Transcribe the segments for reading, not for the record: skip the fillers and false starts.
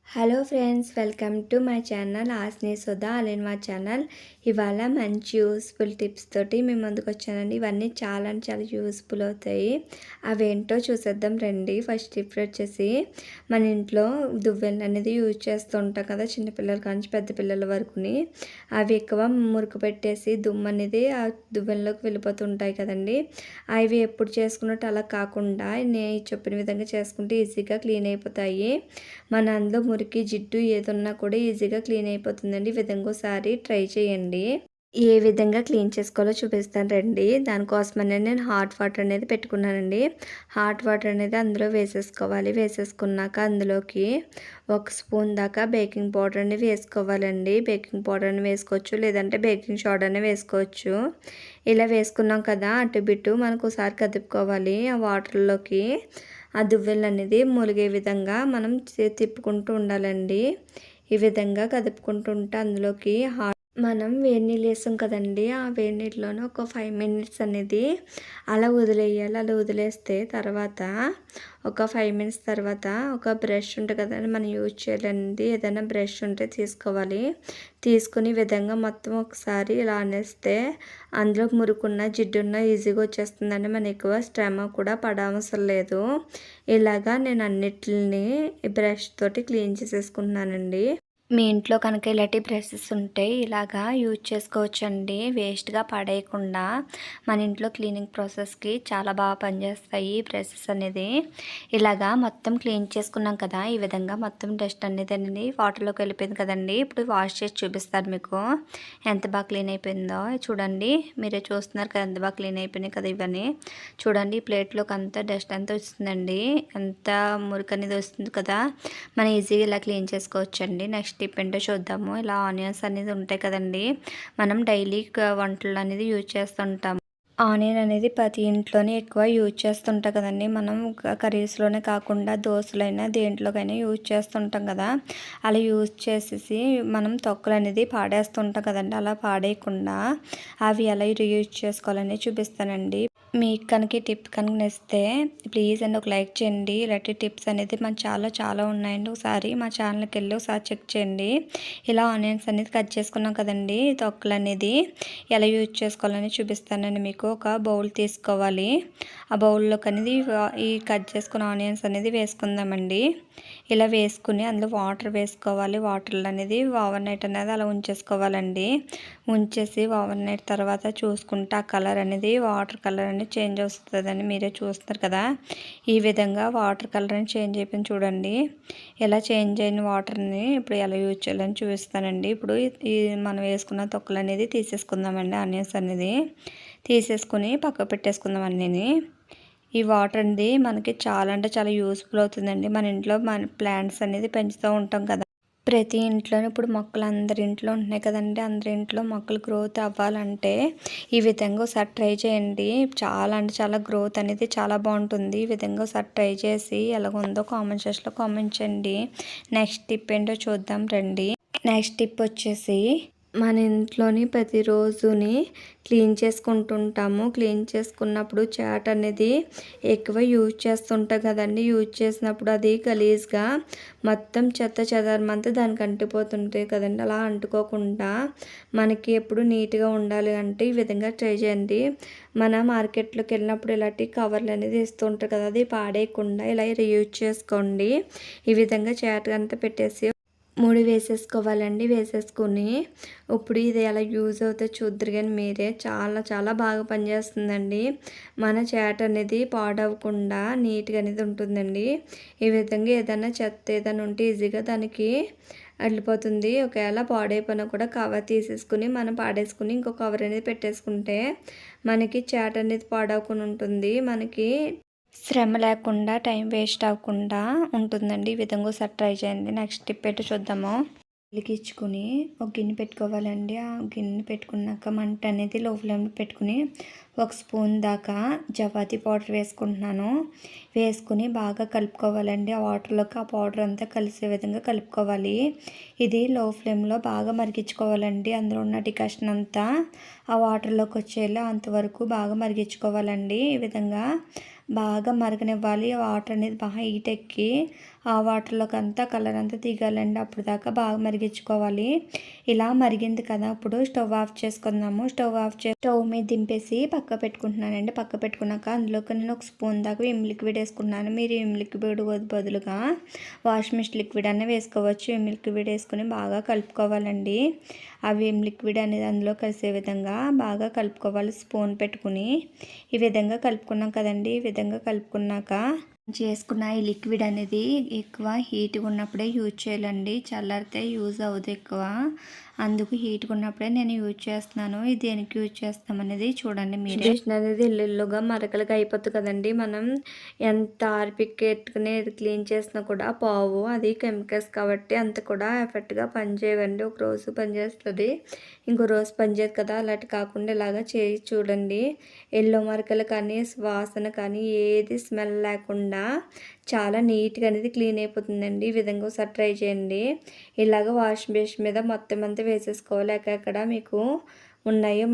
Hello friends, welcome to my channel ఆస్నే Sudha all in one channel. ఇవాళ మంచి useful tips తోటి మేము ముందుకు వచ్చానండి. ఇవన్నీ చాలా అంటే చాలా యూస్ఫుల్ అవుతాయి. అవేంటో చూసేద్దాం రండి. ఫస్ట్ టిప్ వచ్చేసి, మన ఇంట్లో దువ్వెనలు అనేది యూజ్ చేస్తూ ఉంటాం కదా, చిన్నపిల్లల కానీ పెద్ద పిల్లల వరకుని. అవి ఎక్కువ మురికి పెట్టేసి దుమ్ము అనేది ఆ దువ్వెనలోకి వెళ్ళిపోతుంటాయి కదండి. అవి ఎప్పుడు చేసుకున్నట్టు అలా కాకుండా నేను చెప్పిన విధంగా చేసుకుంటే ఈజీగా క్లీన్ అయిపోతాయి. మన అందులో మురికి జిడ్డు ఏదున్నా కూడా ఈజీగా క్లీన్ అయిపోతుందండి. ఈ విధంగా ఒకసారి ట్రై చేయండి. ఏ విధంగా క్లీన్ చేసుకోవాలో చూపిస్తాను రండి. దానికోసమనే నేను హాట్ వాటర్ అనేది పెట్టుకున్నానండి. హాట్ వాటర్ అనేది అందులో వేసేసుకోవాలి. వేసేసుకున్నాక అందులోకి 1 స్పూన్ దాకా బేకింగ్ పౌడర్ అనేది వేసుకోవాలండి. బేకింగ్ పౌడర్ని వేసుకోవచ్చు, లేదంటే బేకింగ్ సోడాని వేసుకోవచ్చు. ఇలా వేసుకున్నాం కదా, అటు బిట్టు మనకు ఒకసారి కదుపుకోవాలి. ఆ వాటర్లోకి ఆ దువ్వెనలు అనేది ములిగే విధంగా మనం తిప్పుకుంటూ ఉండాలండి. ఈ విధంగా కదుపుకుంటూ ఉంటే అందులోకి మనం వేడి నీళ్ళు వేసాం కదండి, ఆ వేడి నీటిలోనే ఒక 5 మినిట్స్ అనేది అలా వదిలేయాలి. అలా వదిలేస్తే తర్వాత ఒక 5 మినిట్స్ తర్వాత ఒక బ్రష్ ఉంటుంది కదండి, మనం యూజ్ చేయాలండి. ఏదైనా బ్రష్ ఉంటే తీసుకోవాలి. తీసుకుని విధంగా మొత్తం ఒకసారి ఇలా అనేస్తే అందులో మురుకున్న జిడ్డున్న ఈజీగా వచ్చేస్తుందండి. మనం ఎక్కువ శ్రమ కూడా పడవసరం లేదు. ఇలాగా నేను అన్నిటిని బ్రష్ తోటి క్లీన్ చేసేసుకుంటున్నానండి. మీ ఇంట్లో కనుక ఇలాంటి బ్రషెస్ ఉంటే ఇలాగా యూజ్ చేసుకోవచ్చండి. వేస్ట్గా పడేయకుండా మన ఇంట్లో క్లీనింగ్ ప్రాసెస్కి చాలా బాగా పనిచేస్తాయి ఈ బ్రషెస్ అనేది. ఇలాగా మొత్తం క్లీన్ చేసుకున్నాం కదా, ఈ విధంగా మొత్తం డస్ట్ అనేది వాటర్లోకి వెళ్ళిపోయింది కదండి. ఇప్పుడు వాష్ చేసి చూపిస్తారు మీకు ఎంత బాగా క్లీన్ అయిపోయిందో. చూడండి, మీరే చూస్తున్నారు కదా ఎంత బాగా క్లీన్ అయిపోయినాయి కదా. ఇవన్నీ చూడండి, ఈ ప్లేట్లోకి అంతా డస్ట్ అంతా వస్తుందండి, ఎంత మురికి అనేది వస్తుంది కదా. మనం ఈజీగా ఇలా క్లీన్ చేసుకోవచ్చండి. నెక్స్ట్ టిప్ ఏంటో చూద్దాము. ఇలా ఆనియన్స్ అనేది ఉంటాయి కదండి, మనం డైలీ వంటలు అనేది యూజ్ చేస్తుంటాం. ఆనియన్ అనేది ప్రతి ఇంట్లోనే ఎక్కువ యూజ్ చేస్తుంటాం కదండి. మనం కర్రీస్లోనే కాకుండా దోశలైనా దేంట్లోకైనా యూజ్ చేస్తుంటాం కదా. అలా యూజ్ చేసేసి మనం తొక్కలు అనేది పాడేస్తుంటాం కదండి. అలా పాడేయకుండా అవి ఎలా యూజ్ చేసుకోవాలని చూపిస్తానండి. మీకు కనుక ఈ టిప్ కనుక నచ్చితే ప్లీజ్ అండి ఒక లైక్ చేయండి. ఇలాంటి టిప్స్ అనేది మన చాలా ఉన్నాయండి. ఒకసారి మా ఛానల్కి వెళ్ళి ఒకసారి చెక్ చేయండి. ఇలా ఆనియన్స్ అనేది కట్ చేసుకున్నాం కదండి, తొక్కలు అనేది ఎలా యూజ్ చేసుకోవాలని చూపిస్తానండి మీకు. ఒక బౌల్ తీసుకోవాలి. ఆ బౌల్లోకి అనేది ఈ కట్ చేసుకున్న ఆనియన్స్ అనేది వేసుకుందామండి. ఇలా వేసుకుని అందులో వాటర్ వేసుకోవాలి. వాటర్లో అనేది ఓవర్ నైట్ అనేది అలా ఉంచేసుకోవాలండి. ఉంచేసి ఓవర్ నైట్ తర్వాత చూసుకుంటే ఆ కలర్ అనేది వాటర్ కలర్ అనేది చేంజ్ వస్తుందని మీరే చూస్తున్నారు కదా. ఈ విధంగా వాటర్ కలర్ అనేది చేంజ్ అయిపోయింది చూడండి. ఇలా చేంజ్ అయిన వాటర్ని ఇప్పుడు ఎలా యూజ్ చేయాలని చూపిస్తానండి. ఇప్పుడు ఈ మనం వేసుకున్న తొక్కలు అనేది తీసేసుకుందామండి. ఆనియన్స్ అనేది తీసేసుకుని పక్క పెట్టేసుకుందాం అన్నీ. ఈ వాటర్ అనేది మనకి చాలా అంటే చాలా యూస్ఫుల్ అవుతుందండి. మన ఇంట్లో మన ప్లాంట్స్ అనేది పెంచుతూ ఉంటాం కదా. ప్రతి ఇంట్లోనూ ఇప్పుడు మొక్కలు అందరి ఇంట్లో ఉంటున్నాయి కదండి. అందరి ఇంట్లో మొక్కలు గ్రోత్ అవ్వాలంటే ఈ విధంగా ఒకసారి ట్రై చేయండి. చాలా అంటే చాలా గ్రోత్ అనేది చాలా బాగుంటుంది. ఈ విధంగా ఒకసారి ట్రై చేసి ఎలాగుందో కామెంట్ సెక్షన్లో కామెంట్ చేయండి. నెక్స్ట్ టిప్ ఏంటో చూద్దాం రండి. నెక్స్ట్ టిప్ వచ్చేసి, మన ఇంట్లోని ప్రతిరోజుని క్లీన్ చేసుకుంటుంటాము. క్లీన్ చేసుకున్నప్పుడు చాట్ అనేది ఎక్కువ యూజ్ చేస్తుంటాం కదండి. యూజ్ చేసినప్పుడు అది గలీజ్గా మొత్తం చెత్త చెదారమంతా దానికి అంటిపోతుంటాయి కదండి. అలా అంటుకోకుండా మనకి ఎప్పుడు నీట్గా ఉండాలి అంటే ఈ విధంగా ట్రై చేయండి. మన మార్కెట్లోకి వెళ్ళినప్పుడు ఇలాంటి కవర్లు అనేది ఇస్తుంటారు కదా, అది పాడేయకుండా ఇలా రీయూజ్ చేసుకోండి. ఈ విధంగా చాట్ అంతా పెట్టేసి 3 వేసేసుకోవాలండి. వేసేసుకుని ఇప్పుడు ఇది ఎలా యూజ్ అవుతుందో చూద్దరు కానీ మీరే. చాలా బాగా పనిచేస్తుందండి. మన చాట్ అనేది పాడవకుండా నీట్గా అనేది ఉంటుందండి. ఈ విధంగా ఏదైనా చెత్త ఏదైనా ఉంటే ఈజీగా దానికి వెళ్ళిపోతుంది. ఒకవేళ పాడైపోయినా కూడా కవర్ తీసేసుకుని మనం పాడేసుకుని ఇంకో కవర్ అనేది పెట్టేసుకుంటే మనకి చాట్ అనేది పాడవకుండా ఉంటుంది. మనకి శ్రమ లేకుండా టైం వేస్ట్ అవ్వకుండా ఉంటుందండి. ఈ విధంగా ఒకసారి ట్రై చేయండి. నెక్స్ట్ టిప్ ఏంటో చూద్దాము. వెలిగించుకుని ఒక గిన్నె పెట్టుకోవాలండి. ఆ గిన్నె పెట్టుకున్నాక మంట అనేది లో ఫ్లేమ్లో పెట్టుకుని 1 స్పూన్ దాకా చపాతీ పౌడర్ వేసుకుంటున్నాను. వేసుకుని బాగా కలుపుకోవాలండి. ఆ వాటర్లోకి ఆ పౌడర్ అంతా కలిసే విధంగా కలుపుకోవాలి. ఇది లో ఫ్లేమ్లో బాగా మరిగించుకోవాలండి. అందులో ఉన్న డికాషన్ అంతా ఆ వాటర్లోకి వచ్చేలా అంతవరకు బాగా మరిగించుకోవాలండి. ఈ విధంగా బాగా మరగనివ్వాలి. వాటర్ అనేది బాగా హీట్ ఎక్కి ఆ వాటర్లోకి అంతా కలర్ అంతా దిగాలండి. అప్పుడు దాకా బాగా మరిగించుకోవాలి. ఇలా మరిగింది కదా, ఇప్పుడు స్టవ్ ఆఫ్ చేసుకుందాము. స్టవ్ మీద దింపేసి పక్క పెట్టుకుంటున్నానండి. పక్క పెట్టుకున్నాక అందులోకి నేను ఒక స్పూన్ దాకా విమ్ లిక్విడ్ వేసుకున్నాను. మీరు విమ్ లిక్విడ్ బదులుగా వాష్ మిస్ట్ లిక్విడ్ అనే వేసుకోవచ్చు. విమ్ లిక్విడ్ వేసుకుని బాగా కలుపుకోవాలండి. ఆ విమ్ లిక్విడ్ అనేది అందులో కలిసే విధంగా బాగా కలుపుకోవాలి. స్పూన్ పెట్టుకుని ఈ విధంగా కలుపుకున్నాం కదండి. ఈ విధంగా కలుపుకున్నాక చేసుకున్న ఈ లిక్విడ్ అనేది ఎక్కువ హీట్గా ఉన్నప్పుడే యూజ్ చేయాలండి. చల్లారితే యూజ్ అవ్వదు ఎక్కువ. అందుకు హీట్గా ఉన్నప్పుడే నేను యూజ్ చేస్తున్నాను. ఇది దేనికి యూజ్ చేస్తాం అనేది చూడండి మీరే. డిష్ అనేది ఇల్లుగా మరకలుగా అయిపోతుంది కదండి. మనం ఎంత ఆర్పికెట్టుకుని క్లీన్ చేసినా కూడా పోవు. అది కెమికల్స్ కాబట్టి అంత కూడా ఎఫెక్ట్గా పనిచేయవండి. ఒక రోజు పనిచేస్తుంది, ఇంకో రోజు పనిచేయదు కదా. అలాంటి కాకుండా ఇలాగా చేసి చూడండి. ఎల్లో మరకలు కానీ వాసన కానీ ఏది స్మెల్ లేకుండా చాలా నీట్గా అనేది క్లీన్ అయిపోతుందండి. ఈ విధంగా ఒకసారి ట్రై చేయండి. ఇలాగ వాష్ బేస్ మీద మొత్తం అంతా వేసేసుకోవాలి. ఎక్కడ మీకు ఉన్నాయో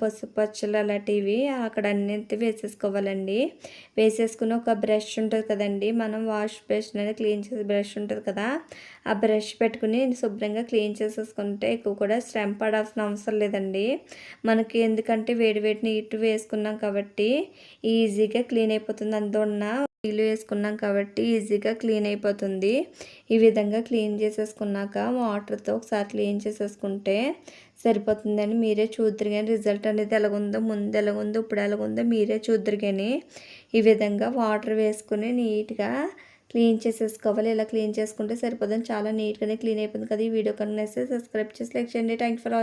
పసుపు పచ్చలు అలాంటివి అక్కడ అన్నిటి వేసేసుకోవాలండి. వేసేసుకుని ఒక బ్రష్ ఉంటుంది కదండి, మనం వాష్ బేస్ అనేది క్లీన్ చేసే బ్రష్ ఉంటుంది కదా, ఆ బ్రష్ పెట్టుకుని శుభ్రంగా క్లీన్ చేసేసుకుంటే ఎక్కువ కూడా శ్రమ పడాల్సిన అవసరం లేదండి మనకి. ఎందుకంటే వేడి నీట్ వేసుకున్నాం కాబట్టి ఈజీగా క్లీన్ అయిపోతుంది. అందులో ఉన్న నీళ్ళు వేసుకున్నాం కాబట్టి ఈజీగా క్లీన్ అయిపోతుంది. ఈ విధంగా క్లీన్ చేసేసుకున్నాక వాటర్తో ఒకసారి క్లీన్ చేసేసుకుంటే సరిపోతుందని మీరే చూద్దరు కానీ రిజల్ట్ అనేది ఎలాగుందో, ముందు ఎలాగుందో, ఇప్పుడు ఎలాగుందో మీరే చూద్దరు కానీ ఈ విధంగా వాటర్ వేసుకుని నీట్గా క్లీన్ చేసేసుకోవాలి. ఇలా క్లీన్ చేసుకుంటే సరిపోతుంది. చాలా నీట్గానే క్లీన్ అయిపోతుంది కదా. ఈ వీడియో కనుక నచ్చితే సబ్స్క్రైబ్ చేసి లైక్ చేయండి. Thank for watching.